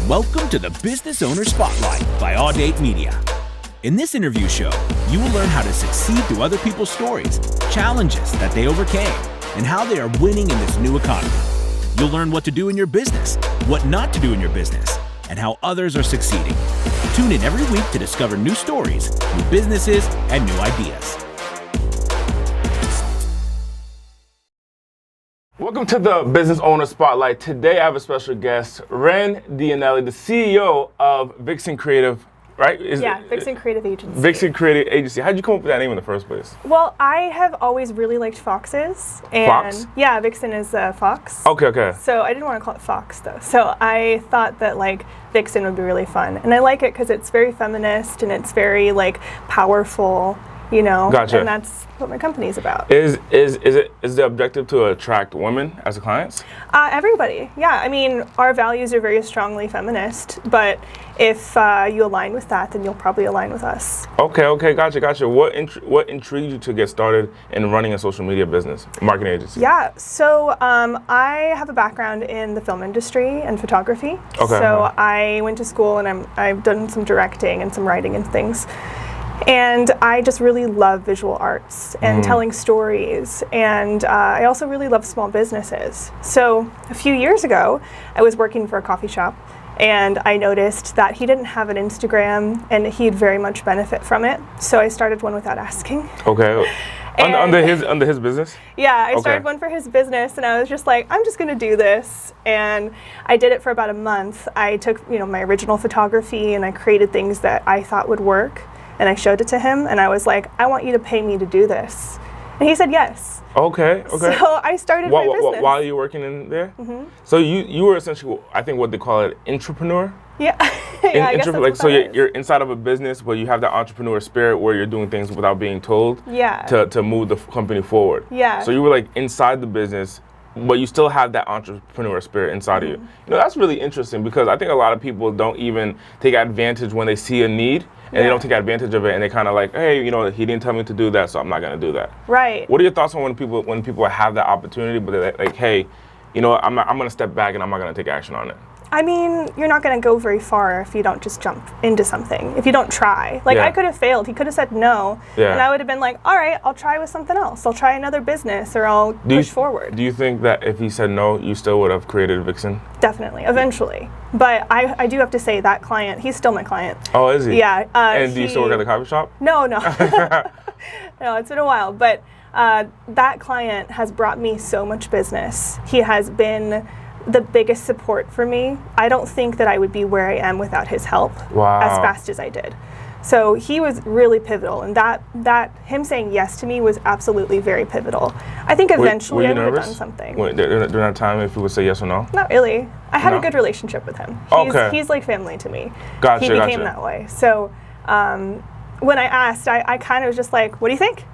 Welcome to the Business Owner Spotlight by Audate Media. In this interview show, you will learn how to succeed through other people's stories, challenges that they overcame, and how they are winning in this new economy. You'll learn what to do in your business, what not to do in your business, and how others are succeeding. Tune in every week to discover new stories, new businesses, and new ideas. Welcome to the Business Owner Spotlight. Today I have a special guest, Ren D'Anelli, the CEO of Vixen Creative, right? Vixen Creative Agency. Vixen Creative Agency. How did you come up with that name in the first place? Well, I have always really liked foxes. And Fox? Yeah, Vixen is a fox. Okay. So I didn't want to call it Fox though. So I thought that Vixen would be really fun. And I like it because it's very feminist and it's very powerful, you know. Gotcha. And that's what my company's about. Is the objective to attract women as clients? Everybody, yeah. I mean, our values are very strongly feminist, but if you align with that, then you'll probably align with us. Okay, gotcha. What intrigued you to get started in running a social media business, marketing agency? Yeah, so I have a background in the film industry and photography. Okay. So I went to school and I've done some directing and some writing and things. And I just really love visual arts and telling stories. And I also really love small businesses. So a few years ago, I was working for a coffee shop and I noticed that he didn't have an Instagram and he'd very much benefit from it. So I started one without asking. Okay. Under his business? Yeah, I started one for his business and I was just like, I'm just gonna do this. And I did it for about a month. I took my original photography and I created things that I thought would work. And I showed it to him, and I was like, I want you to pay me to do this. And he said yes. Okay. So I started my business. While you were working in there? Mm-hmm. So you were essentially, I think what they call it, entrepreneur? Yeah. I guess that's what so that you're inside of a business, but you have that entrepreneur spirit where you're doing things without being told to move the company forward. Yeah. So you were inside the business, but you still have that entrepreneur spirit inside of you. That's really interesting because I think a lot of people don't even take advantage when they see a need and they don't take advantage of it and they kind of hey, he didn't tell me to do that, so I'm not going to do that. Right. What are your thoughts on when people have that opportunity, but they're like, hey, I'm going to step back and I'm not going to take action on it? I mean, you're not going to go very far if you don't just jump into something, if you don't try. I could have failed. He could have said no, and I would have been like, all right, I'll try with something else. I'll try another business, or I'll push forward. Do you think that if he said no, you still would have created Vixen? Definitely, eventually. But I do have to say that client, he's still my client. Oh, is he? Yeah. And do you still work at the coffee shop? No. No, it's been a while. But that client has brought me so much business. He has been the biggest support for me. I don't think that I would be where I am without his help as fast as I did. So he was really pivotal, and that him saying yes to me was absolutely very pivotal. I think eventually I would have done something. During that time, if he would say yes or no? Not really. I had a good relationship with him. He's like family to me. Gotcha. He became that way. So when I asked, I kind of was just like, what do you think?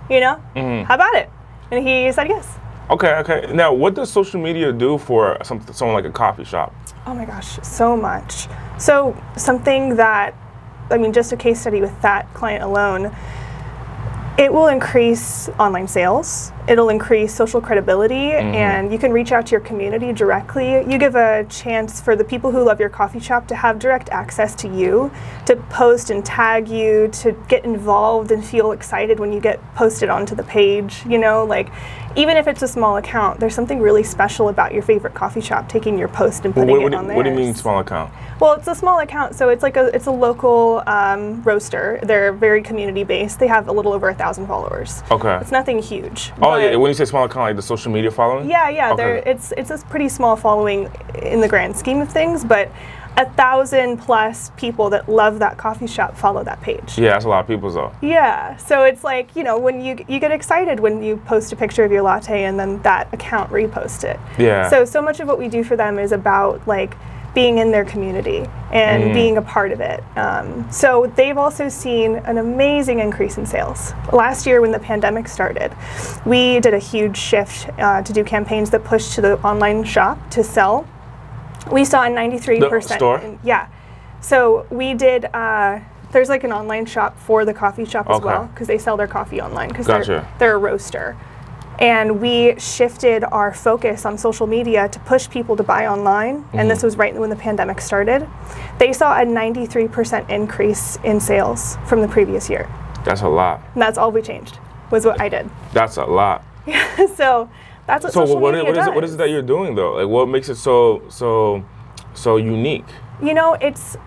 How about it? And he said yes. Okay. Now, what does social media do for someone like a coffee shop? Oh my gosh, so much. So something that, just a case study with that client alone, it will increase online sales. It'll increase social credibility, and you can reach out to your community directly. You give a chance for the people who love your coffee shop to have direct access to you, to post and tag you, to get involved and feel excited when you get posted onto the page. Even if it's a small account, there's something really special about your favorite coffee shop taking your post and putting it on there. What do you mean small account? Well, it's a small account, so it's it's a local roaster. They're very community based. They have a little over 1,000 followers. Okay. It's nothing huge. Oh, yeah. When you say small account, like the social media following? Yeah. Okay. It's a pretty small following in the grand scheme of things, but 1,000+ people that love that coffee shop follow that page. Yeah, that's a lot of people though. Yeah, so it's when you get excited when you post a picture of your latte and then that account reposts it. Yeah. So much of what we do for them is about being in their community and being a part of it. So they've also seen an amazing increase in sales. Last year when the pandemic started, we did a huge shift to do campaigns that pushed to the online shop to sell. We saw a 93%. The store? Yeah. So we did, there's an online shop for the coffee shop as well, because they sell their coffee online, because they're a roaster. And we shifted our focus on social media to push people to buy online. And this was right when the pandemic started. They saw a 93% increase in sales from the previous year. That's a lot. And that's all we changed, was what I did. That's a lot. So that's what social media does. What is it that you're doing though? Like, what makes it so unique? You know, it's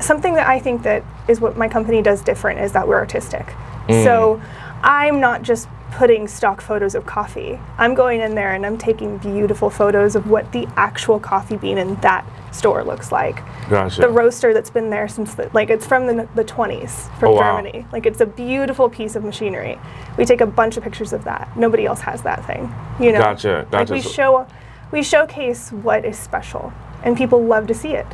something that I think that is what my company does different is that we're artistic. So I'm not just putting stock photos of coffee. I'm going in there and I'm taking beautiful photos of what the actual coffee bean in that store looks like. Gotcha. The roaster that's been there since it's from the 20s from Germany. Like, it's a beautiful piece of machinery. We take a bunch of pictures of that. Nobody else has that thing. You know. Gotcha. Like, we showcase what is special, and people love to see it.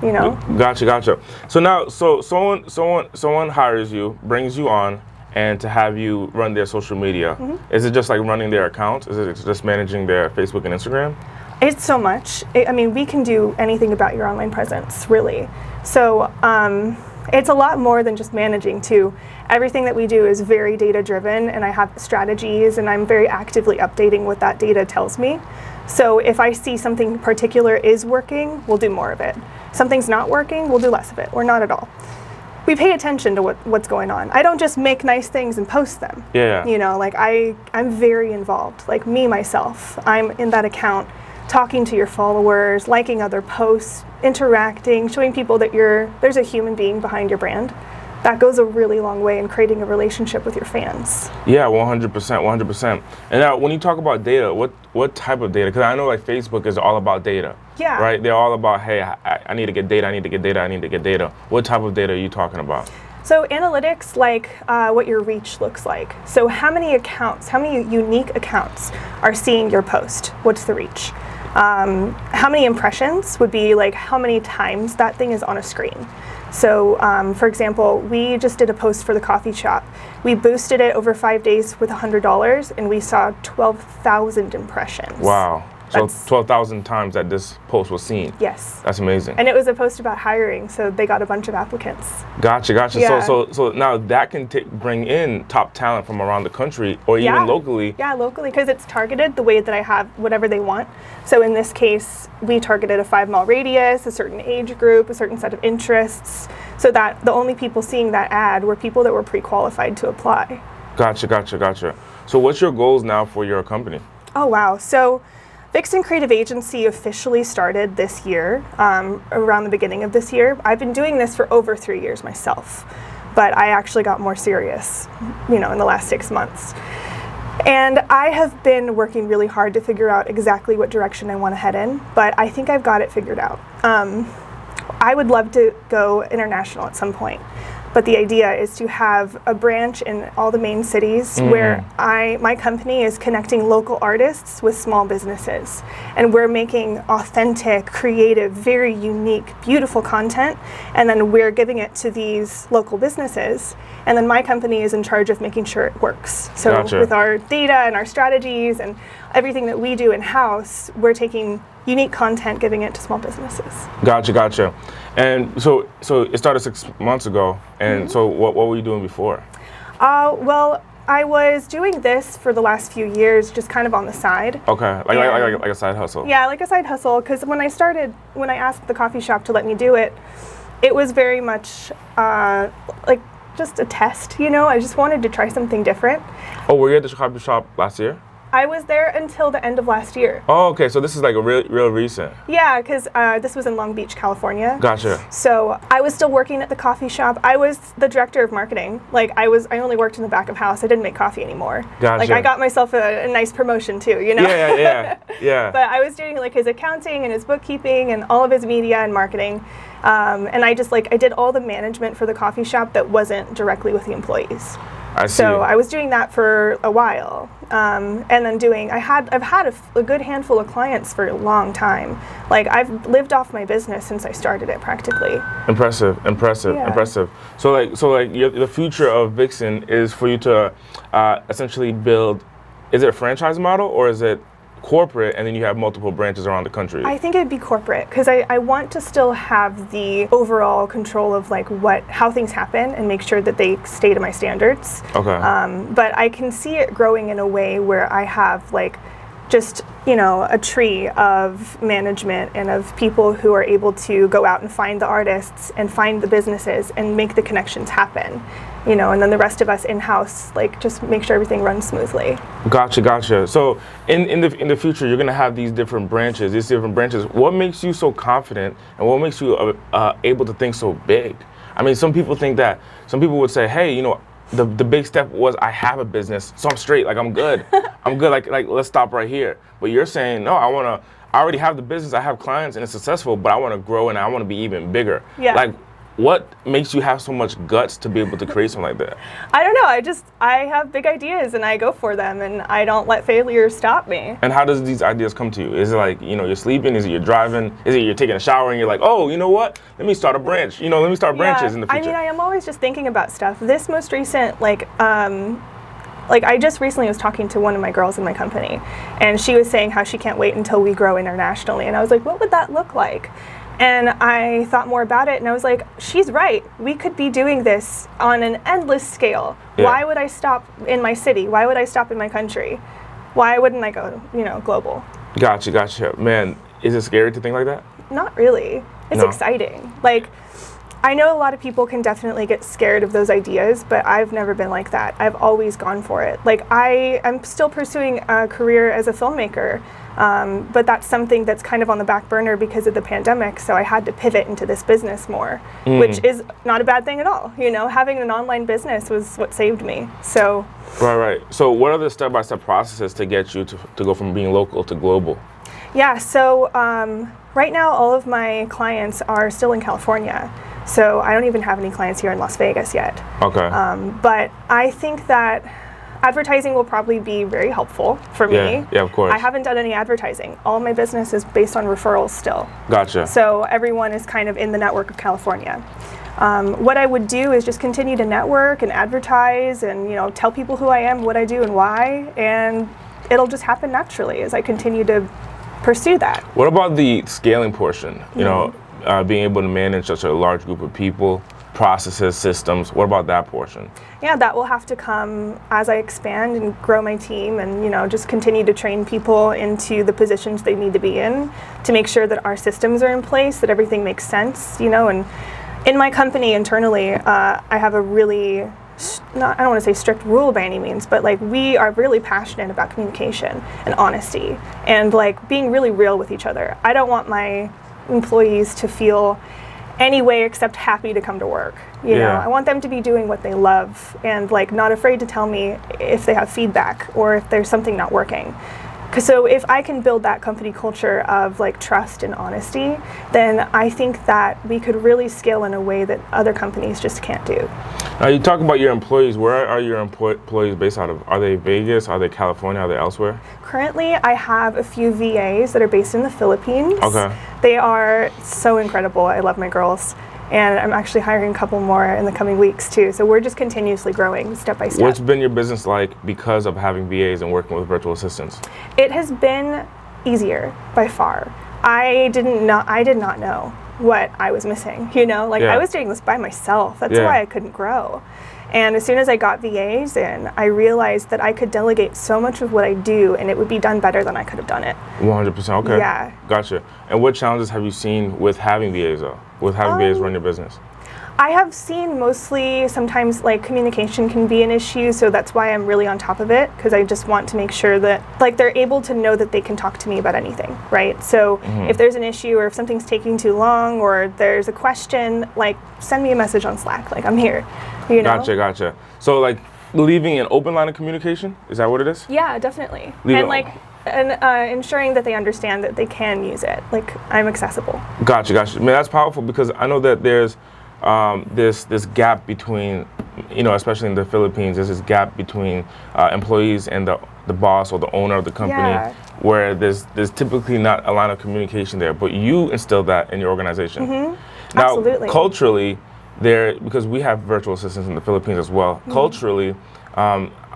You know. Gotcha. So now, someone hires you, brings you on, and to have you run their social media. Is it just like running their accounts? Is it just managing their Facebook and Instagram? It's so much. I mean, we can do anything about your online presence, really. So it's a lot more than just managing, too. Everything that we do is very data-driven, and I have strategies, and I'm very actively updating what that data tells me. So if I see something particular is working, we'll do more of it. Something's not working, we'll do less of it, or not at all. We pay attention to what's going on. I don't just make nice things and post them. Yeah. You know, like I'm very involved. Like me, myself, I'm in that account, talking to your followers, liking other posts, interacting, showing people that there's a human being behind your brand. That goes a really long way in creating a relationship with your fans. Yeah, 100%. And now, when you talk about data, what type of data? Because I know like Facebook is all about data. Yeah. Right? They're all about, hey, I need to get data. What type of data are you talking about? So analytics, like what your reach looks like. So how many unique accounts are seeing your post? What's the reach? How many impressions would be like how many times that thing is on a screen. So, for example, we just did a post for the coffee shop. We boosted it over 5 days with $100, and we saw 12,000 impressions. Wow. So 12,000 times that this post was seen. Yes. That's amazing. And it was a post about hiring, so they got a bunch of applicants. Gotcha. Yeah. So now that can bring in top talent from around the country or even locally. Yeah, locally, because it's targeted the way that I have whatever they want. So in this case, we targeted a 5-mile radius, a certain age group, a certain set of interests, so that the only people seeing that ad were people that were pre-qualified to apply. Gotcha. So what's your goals now for your company? Oh, wow. So Vixen Creative Agency officially started this year, around the beginning of this year. I've been doing this for over 3 years myself, but I actually got more serious, in the last 6 months. And I have been working really hard to figure out exactly what direction I want to head in, but I think I've got it figured out. I would love to go international at some point. But the idea is to have a branch in all the main cities where my company is connecting local artists with small businesses. And we're making authentic, creative, very unique, beautiful content. And then we're giving it to these local businesses. And then my company is in charge of making sure it works. So with our data and our strategies and everything that we do in-house, we're taking unique content, giving it to small businesses. Gotcha. And so it started 6 months ago. And so what were you doing before? Well, I was doing this for the last few years, just kind of on the side. Okay, like a side hustle. Yeah, like a side hustle. Because when I asked the coffee shop to let me do it, it was very much like just a test. I just wanted to try something different. Oh, were you at the coffee shop last year? I was there until the end of last year. Oh, okay. So this is like a real recent. Yeah, because this was in Long Beach, California. Gotcha. So I was still working at the coffee shop. I was the director of marketing. Like I only worked in the back of house. I didn't make coffee anymore. Gotcha. Like I got myself a nice promotion too, Yeah. But I was doing like his accounting and his bookkeeping and all of his media and marketing. And I did all the management for the coffee shop that wasn't directly with the employees. I see. So I was doing that for a while, and then I've had a good handful of clients for a long time. Like I've lived off my business since I started it practically. Impressive. So the future of Vixen is for you to essentially build. Is it a franchise model or is it corporate and then you have multiple branches around the country? I think it'd be corporate because I want to still have the overall control of like how things happen and make sure that they stay to my standards. Okay. But I can see it growing in a way where I have like just, a tree of management and of people who are able to go out and find the artists and find the businesses and make the connections happen, and then the rest of us in-house, like just make sure everything runs smoothly. Gotcha. So in the future, you're gonna have these different branches. What makes you so confident and what makes you able to think so big? I mean, some people would say, hey, the big step was I have a business, so I'm straight, like I'm good. I'm good, like let's stop right here. But you're saying, no, I already have the business, I have clients and it's successful, but I wanna grow and I wanna be even bigger. Yeah. Like, what makes you have so much guts to be able to create something like that? I don't know, I have big ideas and I go for them and I don't let failure stop me. And how does these ideas come to you? Is it like, you're sleeping? Is it you're driving? Is it you're taking a shower and you're like, oh, you know what? Let me start a branch. Let me start branches in the future. I mean, I am always just thinking about stuff. This most recent, I just recently was talking to one of my girls in my company and she was saying how she can't wait until we grow internationally. And I was like, what would that look like? And I thought more about it and I was like, she's right. We could be doing this on an endless scale. Yeah. Why would I stop in my city? Why would I stop in my country? Why wouldn't I go, global? Gotcha. Man, is it scary to think like that? Not really. It's exciting. I know a lot of people can definitely get scared of those ideas, but I've never been like that. I've always gone for it. I'm still pursuing a career as a filmmaker, but that's something that's kind of on the back burner because of the pandemic, so I had to pivot into this business more, which is not a bad thing at all. Having an online business was what saved me, so. Right. So what are the step-by-step processes to get you to go from being local to global? Yeah, so right now all of my clients are still in California. So I don't even have any clients here in Las Vegas yet. Okay. But I think that advertising will probably be very helpful for me. Yeah, of course. I haven't done any advertising. All my business is based on referrals still. Gotcha. So everyone is kind of in the network of California. What I would do is just continue to network and advertise and tell people who I am, what I do and why, and it'll just happen naturally as I continue to pursue that. What about the scaling portion? Being able to manage such a large group of people, processes, systems. What about that portion? Yeah, that will have to come as I expand and grow my team and, just continue to train people into the positions they need to be in to make sure that our systems are in place, that everything makes sense, and in my company internally, I have a really, I don't want to say strict rule by any means, but we are really passionate about communication and honesty and being really real with each other. I don't want my employees to feel any way except happy to come to work. I want them to be doing what they love and not afraid to tell me if they have feedback or if there's something not working. So if I can build that company culture of trust and honesty, then I think that we could really scale in a way that other companies just can't do. Now you talk about your employees. Where are your employees based out of? Are they Vegas? Are they California? Are they elsewhere? Currently, I have a few VAs that are based in the Philippines. Okay. They are so incredible. I love my girls. And I'm actually hiring a couple more in the coming weeks too. So we're just continuously growing step by step. What's been your business like because of having VAs and working with virtual assistants? It has been easier by far. I did not know what I was missing, I was doing this by myself. That's why I couldn't grow. And as soon as I got VAs in, I realized that I could delegate so much of what I do and it would be done better than I could have done it. 100%, okay. Yeah. Gotcha. And what challenges have you seen with having VAs though? With having VAs run your business? I have seen mostly sometimes communication can be an issue, so that's why I'm really on top of it, because I just want to make sure that they're able to know that they can talk to me about anything, right? So if there's an issue or if something's taking too long or there's a question, send me a message on Slack, I'm here, Gotcha. So leaving an open line of communication, is that what it is? Yeah, definitely. And ensuring that they understand that they can use it, I'm accessible. Gotcha. Man, that's powerful because I know that there's this gap between, especially in the Philippines, there's this gap between employees and the boss or the owner of the company, where there's typically not a line of communication there, but you instill that in your organization. Mm-hmm. Now, absolutely. Culturally, because we have virtual assistants in the Philippines as well, culturally,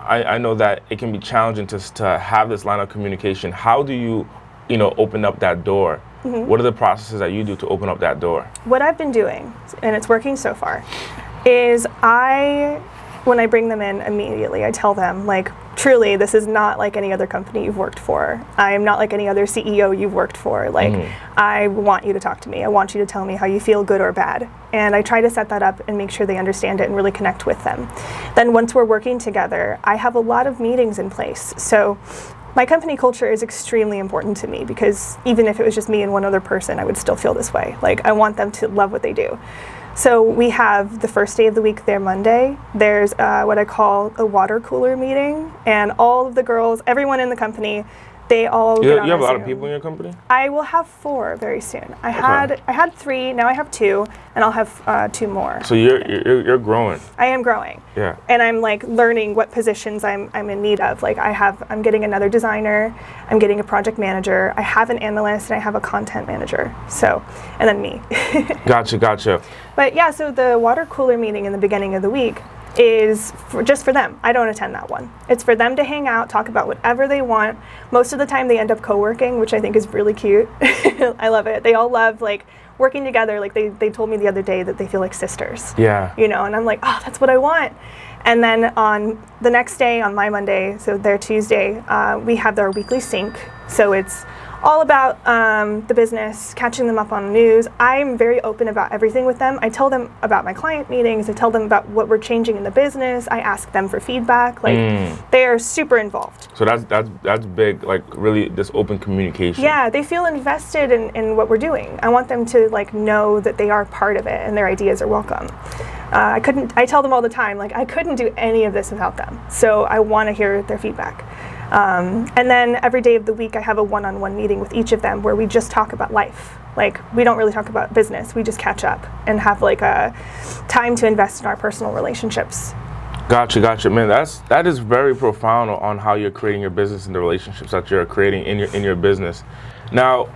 I know that it can be challenging to have this line of communication. How do you, open up that door? What are the processes that you do to open up that door? What I've been doing, and it's working so far, is when I bring them in immediately, I tell them, like, truly, this is not like any other company you've worked for. I am not like any other CEO you've worked for. Like, I want you to talk to me. I want you to tell me how you feel, good or bad. And I try to set that up and make sure they understand it and really connect with them. Then once we're working together, I have a lot of meetings in place. So my company culture is extremely important to me, because even if it was just me and one other person, I would still feel this way. Like, I want them to love what they do. So we have the first day of the week there, Monday. There's what I call a water cooler meeting, and all of the girls, everyone in the company, they all You get on have a lot of Zoom. people in your company? I will have 4 very soon. I had 3, now I have 2, and I'll have 2 more. So you're growing. I am growing. Yeah. And I'm like learning what positions I'm in need of. Like I'm getting another designer, I'm getting a project manager, I have an analyst, and I have a content manager. So, and then me. Gotcha. But yeah, so the water cooler meeting in the beginning of the week is just for them. I don't attend that one. It's for them to hang out, talk about whatever they want. Most of the time they end up co-working, which I think is really cute. I love it. They all love like working together. Like they told me the other day that they feel like sisters. Yeah. And I'm like, oh, that's what I want. And then on the next day, on my Monday, so their Tuesday, we have their weekly sync. So it's all about the business, catching them up on news. I'm very open about everything with them. I tell them about my client meetings. I tell them about what we're changing in the business. I ask them for feedback. Like they are super involved. So that's big. Like really, this open communication. Yeah, they feel invested in what we're doing. I want them to like know that they are part of it and their ideas are welcome. I tell them all the time, like I couldn't do any of this without them. So I want to hear their feedback. And then every day of the week I have a one-on-one meeting with each of them where we just talk about life. Like we don't really talk about business, we just catch up and have like a time to invest in our personal relationships. Gotcha. Man, that is very profound on how you're creating your business and the relationships that you're creating in your business. Now,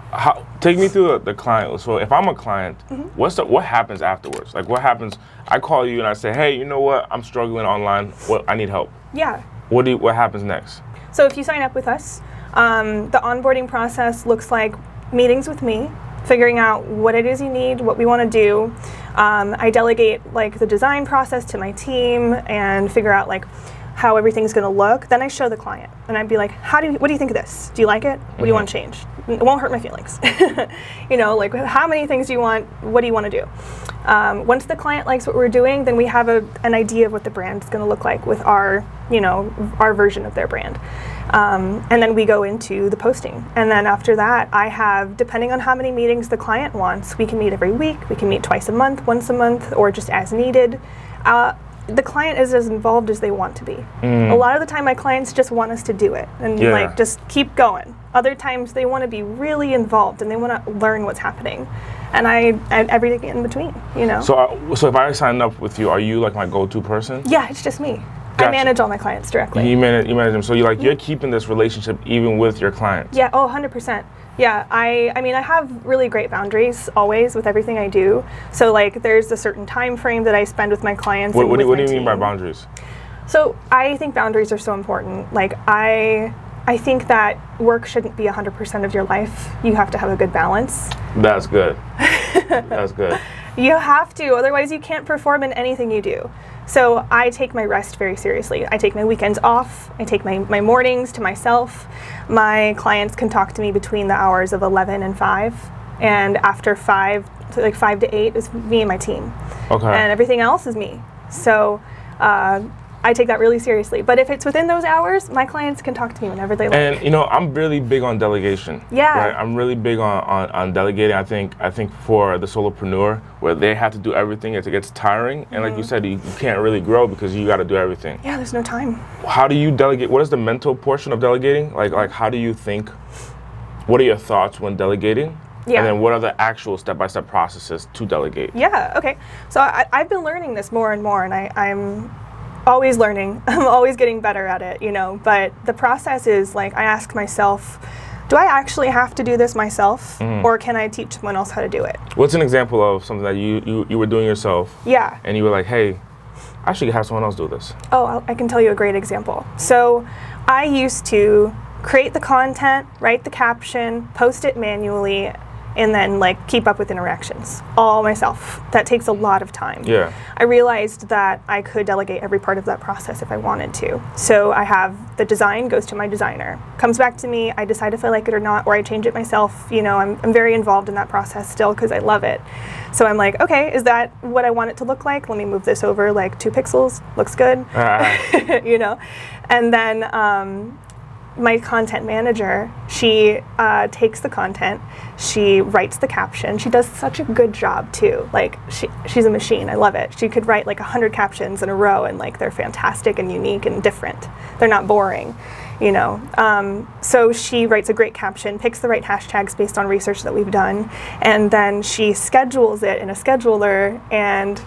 take me through the client. So if I'm a client, what happens afterwards? Like what happens? I call you and I say, hey, you know what? I'm struggling online. I need help. Yeah. What happens next? So if you sign up with us, the onboarding process looks like meetings with me, figuring out what it is you need, what we want to do. I delegate like the design process to my team and figure out like how everything's going to look. Then I show the client and I'd be like, what do you think of this? Do you like it? What do you want to change? It won't hurt my feelings. Like how many things do you want? What do you want to do? Once the client likes what we're doing, then we have an idea of what the brand is going to look like with our version of their brand. And then we go into the posting. And then after that, I have, depending on how many meetings the client wants, we can meet every week, we can meet twice a month, once a month, or just as needed. The client is as involved as they want to be. A lot of the time my clients just want us to do it and like just keep going. Other times they want to be really involved and they want to learn what's happening. And everything in between, So if I sign up with you, are you like my go-to person? Yeah, it's just me. Gotcha. I manage all my clients directly. You manage them. So you're keeping this relationship even with your clients. Yeah, 100%. Yeah, I mean, I have really great boundaries always with everything I do. So like there's a certain time frame that I spend with my clients. What do you mean team. by boundaries? So I think boundaries are so important. Like I think that work shouldn't be 100% of your life. You have to have a good balance. That's good. That's good. You have to, otherwise you can't perform in anything you do. So I take my rest very seriously. I take my weekends off. I take my mornings to myself. My clients can talk to me between the hours of 11 and 5. And after 5 to 8 is me and my team. Okay. And everything else is me. So I take that really seriously. But if it's within those hours, my clients can talk to me whenever they like. And I'm really big on delegation. Yeah. Right? I'm really big on delegating. I think for the solopreneur, where they have to do everything, it gets tiring. And like you said, you can't really grow because you got to do everything. Yeah, there's no time. How do you delegate? What is the mental portion of delegating? Like how do you think? What are your thoughts when delegating? Yeah. And then what are the actual step-by-step processes to delegate? Yeah, okay. So I've been learning this more and more, and I'm always learning. I'm always getting better at it, but the process is like I ask myself, do I actually have to do this myself, or can I teach someone else how to do it? What's an example of something that you were doing yourself? Yeah. And you were like, hey, I should have someone else do this. Oh, I can tell you a great example. So I used to create the content, write the caption, post it manually, and then like keep up with interactions all myself. That takes a lot of time. Yeah. I realized that I could delegate every part of that process if I wanted to. So I have the design goes to my designer, comes back to me, I decide if I like it or not, or I change it myself. You know, I'm very involved in that process still because I love it. So I'm like, okay, is that what I want it to look like? Let me move this over like 2 pixels, looks good. You know, and then my content manager, she takes the content, she writes the caption. She does such a good job too. Like she's a machine. I love it. She could write like 100 captions in a row, and like they're fantastic and unique and different. They're not boring, you know. So she writes a great caption, picks the right hashtags based on research that we've done, and then she schedules it in a scheduler, and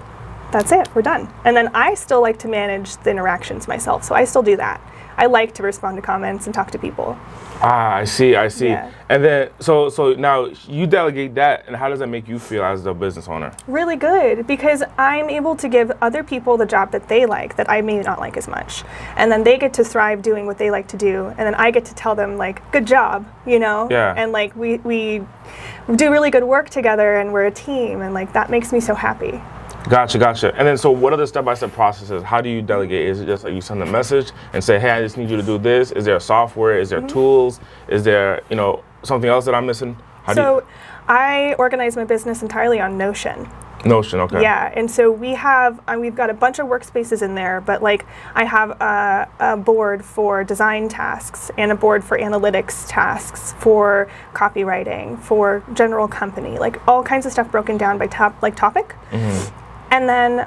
that's it. We're done. And then I still like to manage the interactions myself, so I still do that. I like to respond to comments and talk to people. I see. Yeah. And then, so now you delegate that, and how does that make you feel as the business owner? Really good, because I'm able to give other people the job that they like, that I may not like as much. And then they get to thrive doing what they like to do, and then I get to tell them, like, good job, you know? Yeah. And, like, we do really good work together, and we're a team, and, like, that makes me so happy. Gotcha. And then, so what are the step-by-step processes? How do you delegate? Is it just like you send a message and say, hey, I just need you to do this? Is there software? Is there tools? Is there, you know, something else that I'm missing? I organize my business entirely on Notion. Notion, okay. Yeah, and so we've got a bunch of workspaces in there, but like I have a board for design tasks and a board for analytics tasks, for copywriting, for general company, like all kinds of stuff broken down by topic. Mm-hmm. And then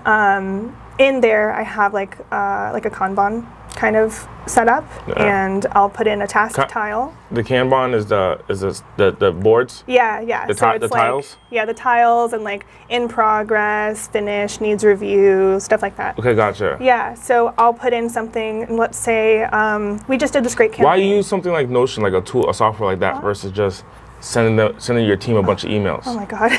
in there I have like a Kanban kind of setup, and I'll put in a task tile. The Kanban is the boards? Yeah. The tiles? Yeah, the tiles, and like in progress, finish, needs review, stuff like that. Okay, gotcha. Yeah, so I'll put in something, and let's say we just did this great campaign. Why use something like Notion, like a software like that, versus just sending your team a bunch of emails? Oh my God.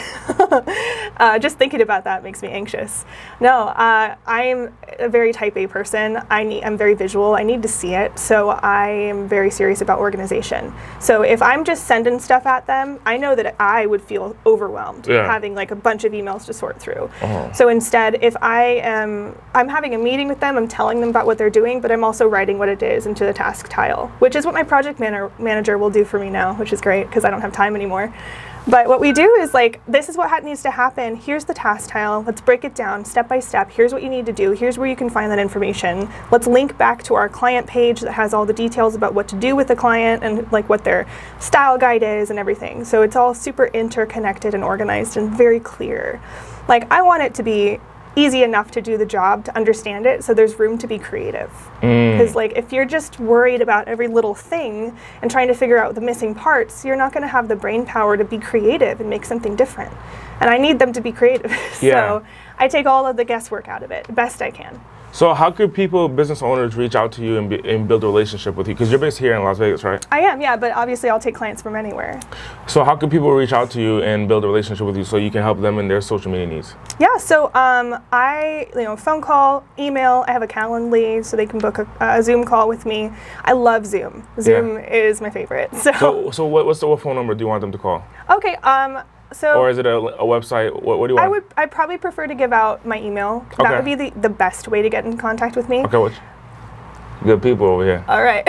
Just thinking about that makes me anxious. No, I'm a very type A person. I'm very visual. I need to see it. So I am very serious about organization. So if I'm just sending stuff at them, I know that I would feel overwhelmed having like a bunch of emails to sort through. Uh-huh. So instead, if I'm having a meeting with them, I'm telling them about what they're doing, but I'm also writing what it is into the task tile, which is what my project manager will do for me now, which is great because I don't have time anymore. But what we do is like, this is what needs to happen. Here's the task tile. Let's break it down step by step. Here's what you need to do. Here's where you can find that information. Let's link back to our client page that has all the details about what to do with the client and like what their style guide is and everything. So it's all super interconnected and organized and very clear. Like I want it to be easy enough to do the job, to understand it, so there's room to be creative. Because like if you're just worried about every little thing and trying to figure out the missing parts, you're not going to have the brain power to be creative and make something different. And I need them to be creative. So I take all of the guesswork out of it, best I can. So how could business owners, reach out to you and build a relationship with you? Because you're based here in Las Vegas, right? I am, yeah, but obviously I'll take clients from anywhere. So how could people reach out to you and build a relationship with you so you can help them in their social media needs? Yeah, so phone call, email, I have a Calendly so they can book a Zoom call with me. I love Zoom. Zoom is my favorite. So what phone number do you want them to call? Okay, or is it a website? What do you want? I'd probably prefer to give out my email. Okay. That would be the best way to get in contact with me. Okay, good people over here. All right.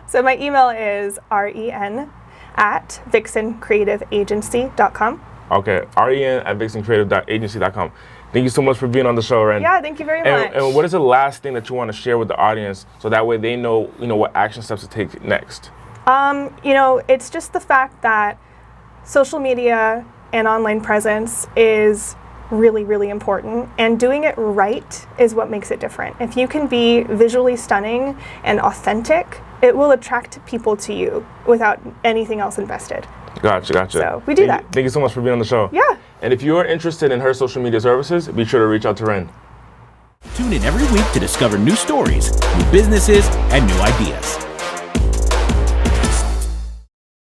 So my email is ren@vixencreativeagency.com. Okay, ren@vixencreative.agency.com. Thank you so much for being on the show, Ren. Yeah, thank you very much. And what is the last thing that you want to share with the audience so that way they know, what action steps to take next? It's just the fact that social media and online presence is really, really important, and doing it right is what makes it different. If you can be visually stunning and authentic, it will attract people to you without anything else invested. Gotcha. So we do that. Thank you so much for being on the show. Yeah. And if you're interested in her social media services, be sure to reach out to Ren. Tune in every week to discover new stories, new businesses, and new ideas.